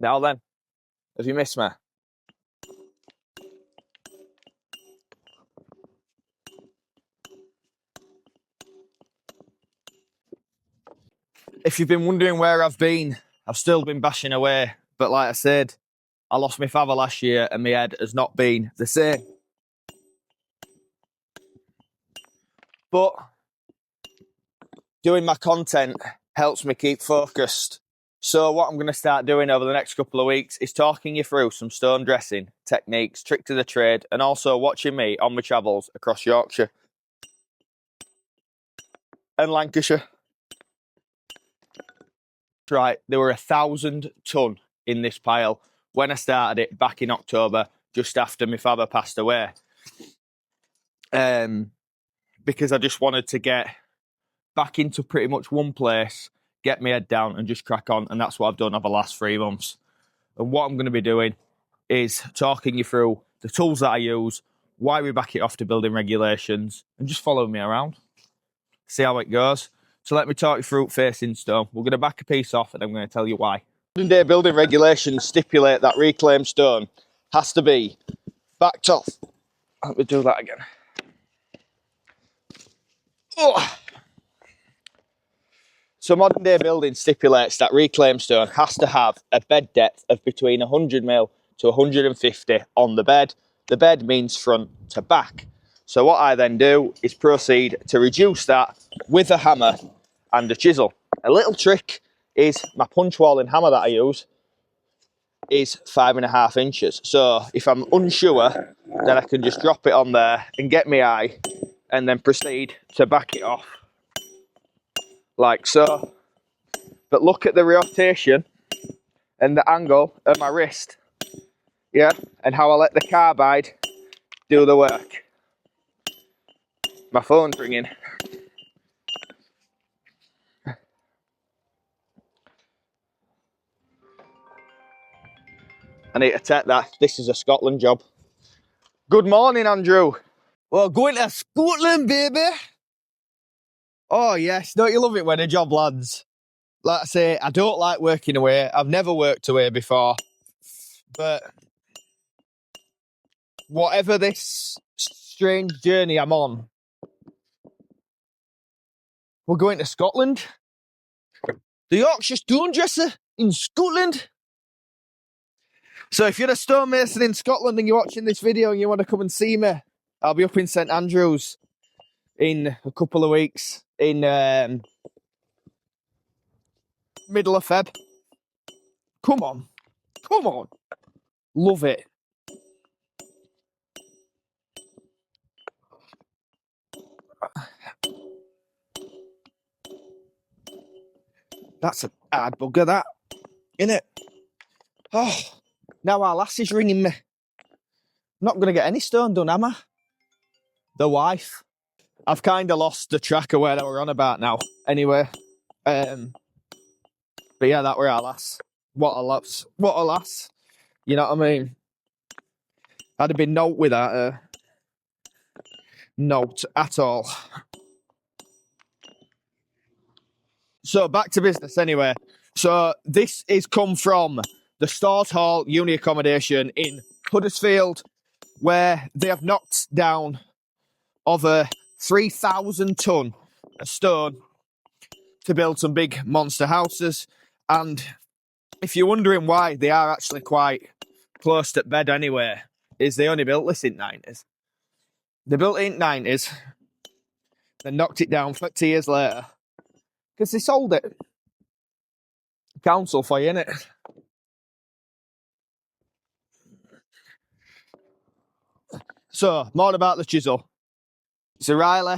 Now then, have you missed me? If you've been wondering where I've been, I've still been bashing away. But like I said, I lost my father last year and my head has not been the same. But doing my content helps me keep focused. So what I'm going to start doing over the next couple of weeks is talking you through some stone dressing techniques, tricks of the trade, and also watching me on my travels across Yorkshire and Lancashire. Right, there were 1,000 tonne in this pile when I started it back in October, just after my father passed away. Because I just wanted to get back into pretty much one place, get my head down and just crack on. And that's what I've done over the last 3 months. And what I'm going to be doing is talking you through the tools that I use, why we back it off to building regulations, and just follow me around. See how it goes. So let me talk you through facing stone. We're going to back a piece off and I'm going to tell you why. Modern day building regulations stipulate that reclaimed stone has to be backed off. Let me do that again. Oh. So modern day building stipulates that reclaimed stone has to have a bed depth of between 100mm to 150 on the bed. The bed means front to back. So what I then do is proceed to reduce that with a hammer and a chisel. A little trick is my punch walling hammer that I use is 5.5 inches. So if I'm unsure, then I can just drop it on there and get my eye and then proceed to back it off like so. But look at the rotation and the angle of my wrist, yeah, and how I let the carbide do the work. My phone's ringing. I need to take that. This is a Scotland job. Good morning, Andrew. Well, going to Scotland, baby. Oh, yes. Don't you love it when a job lands? Like I say, I don't like working away. I've never worked away before. But whatever this strange journey I'm on, we're going to Scotland. The Yorkshire stone dresser in Scotland. So if you're a stonemason in Scotland and you're watching this video and you want to come and see me, I'll be up in St Andrews in a couple of weeks in middle of Feb. Come on. Come on. Love it. That's a hard bugger, that. Innit? Oh, now our lass is ringing me. I'm not going to get any stone done, am I? The wife. I've kind of lost the track of where they were on about now. Anyway. But yeah, that were our lass. What a lass. What a lass. You know what I mean? I'd have been note without her. Note at all. So back to business anyway. So this is come from the Stores Hall uni accommodation in Huddersfield, where they have knocked down over 3,000 tonne of stone to build some big monster houses. And if you're wondering why they are actually quite close to bed anyway, is they only built this in the 90s. They built it in the 90s, then knocked it down 30 years later, because they sold it. Council for you, innit? So, more about the chisel. It's a Riley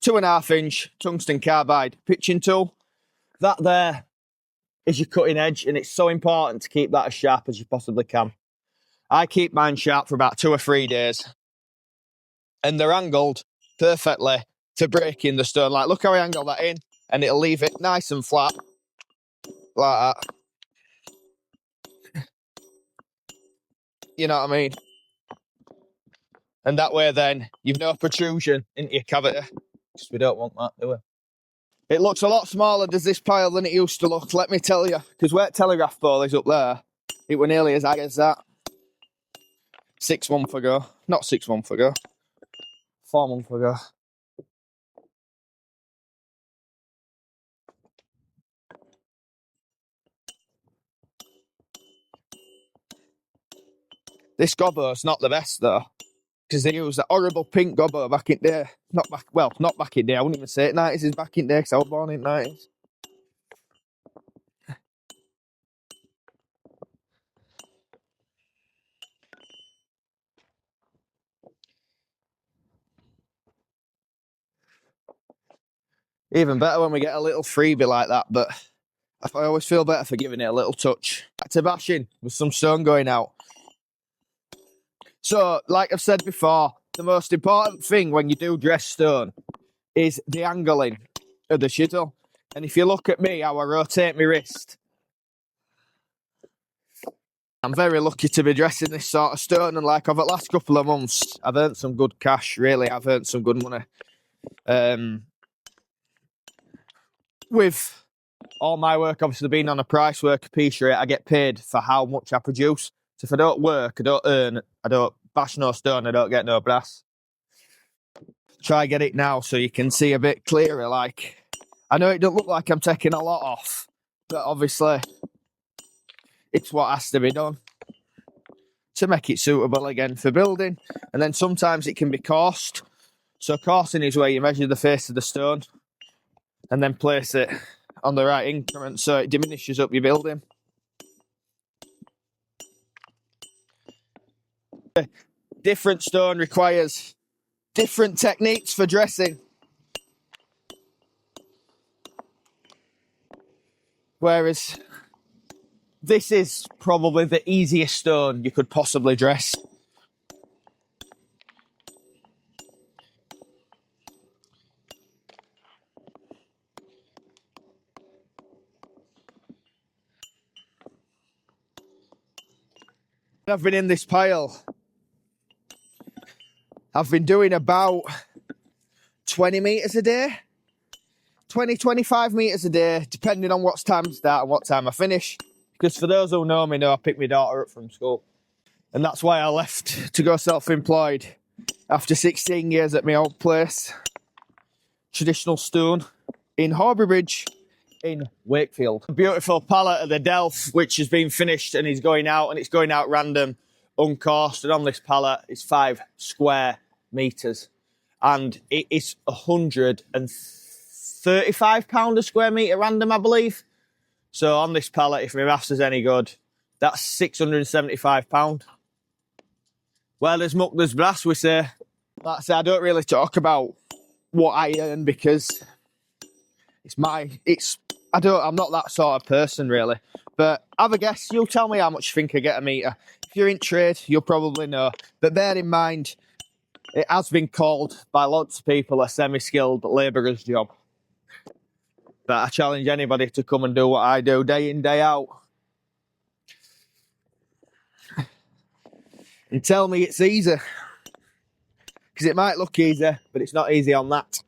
2.5 inch tungsten carbide pitching tool. That there is your cutting edge, and it's so important to keep that as sharp as you possibly can. I keep mine sharp for about 2 or 3 days, and they're angled perfectly to break in the stone. Like, look how I angle that in, and it'll leave it nice and flat, like that. You know what I mean? And that way then, you've no protrusion into your cavity. Because we don't want that, do we? It looks a lot smaller, does this pile, than it used to look, let me tell you. Because where telegraph pole is up there, It were nearly as high as that 6 months ago. Not 6 months ago. 4 months ago. This gobbo's not the best though, because they used that horrible pink gobbo back in there. Not back in there. I wouldn't even say it 90s is back in there because I was born in 90s. Even better when we get a little freebie like that, but I always feel better for giving it a little touch. Back to bashing with some stone going out. So, like I've said before, the most important thing when you do dress stone is the angling of the chisel. And if you look at me, how I rotate my wrist, I'm very lucky to be dressing this sort of stone. And like over the last couple of months, I've earned some good cash, really. I've earned some good money. With all my work obviously being on a price worker piece rate, I get paid for how much I produce. So if I don't work, I don't earn, I don't bash no stone, I don't get no brass. Try get it now so you can see a bit clearer. Like, I know it don't look like I'm taking a lot off, but obviously it's what has to be done to make it suitable again for building. And then sometimes it can be coursed. So coursing is where you measure the face of the stone and then place it on the right increment so it diminishes up your building. Different stone requires different techniques for dressing. Whereas this is probably the easiest stone you could possibly dress. I've been in this pile. I've been doing about 20 metres a day. 20, 25 metres a day, depending on what time I start and what time I finish. Because for those who know me know I picked my daughter up from school. And that's why I left to go self-employed after 16 years at my old place. Traditional stone in Horbury Bridge in Wakefield. A beautiful pallet of the Delph, which has been finished and is going out, and it's going out random, uncoursed. And on this pallet is 5 square metres. And it is £135 a square metre random, I believe. So on this pallet, if my maths is any good, that's £675. Well, there's muck, there's brass, we say. Like I say, I don't really talk about what I earn because I'm not that sort of person, really. But have a guess. You tell me how much you think I get a metre. If you're in trade, you'll probably know. But bear in mind, it has been called by lots of people a semi-skilled labourer's job. But I challenge anybody to come and do what I do day in, day out. And tell me it's easy. Because it might look easy, but it's not easy on that.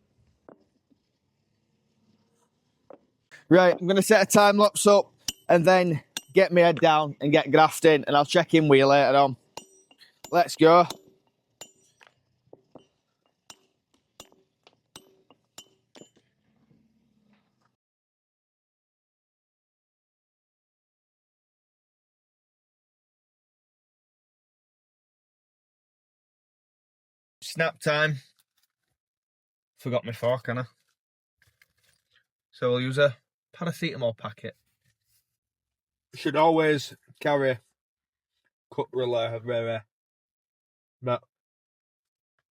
Right, I'm going to set a time lapse up and then get my head down and get grafting, and I'll check in with you later on. Let's go. Snap time. Forgot my fork, Anna. So we'll use a paracetamol packet. Should always carry cutlery, but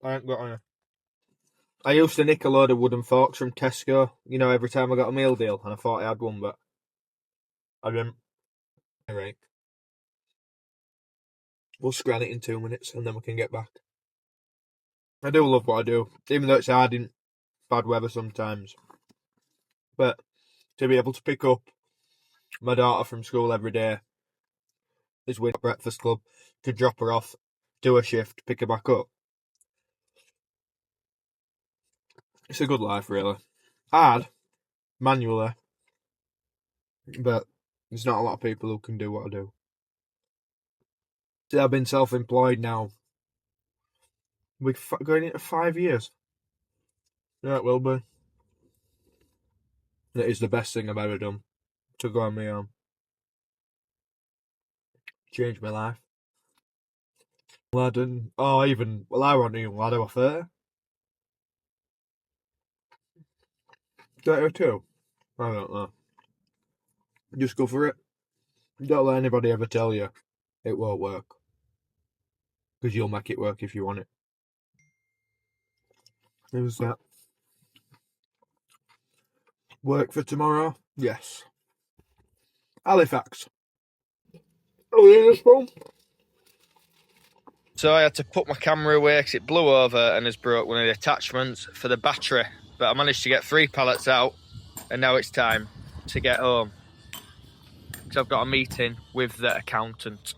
I ain't got any. I used to nick a load of wooden forks from Tesco, you know, every time I got a meal deal, and I thought I had one, but I didn't. Alright. We'll scran it in 2 minutes, and then we can get back. I do love what I do, even though it's hard in bad weather sometimes. But to be able to pick up my daughter from school every day is with Breakfast Club, to drop her off, do a shift, pick her back up. It's a good life, really. Hard, manually, but there's not a lot of people who can do what I do. See, I've been self-employed now. We're going into 5 years. Yeah, it will be. It is the best thing I've ever done. To go on my own. Changed my life. Lad, and I wasn't even lad, I was 30. 32? I don't know. Just go for it. Don't let anybody ever tell you it won't work. Because you'll make it work if you want it. Who's that? Work for tomorrow? Yes. Halifax. Oh, you this phone? So I had to put my camera away because it blew over and has broke one of the attachments for the battery. But I managed to get 3 pallets out, and now it's time to get home. Because I've got a meeting with the accountant.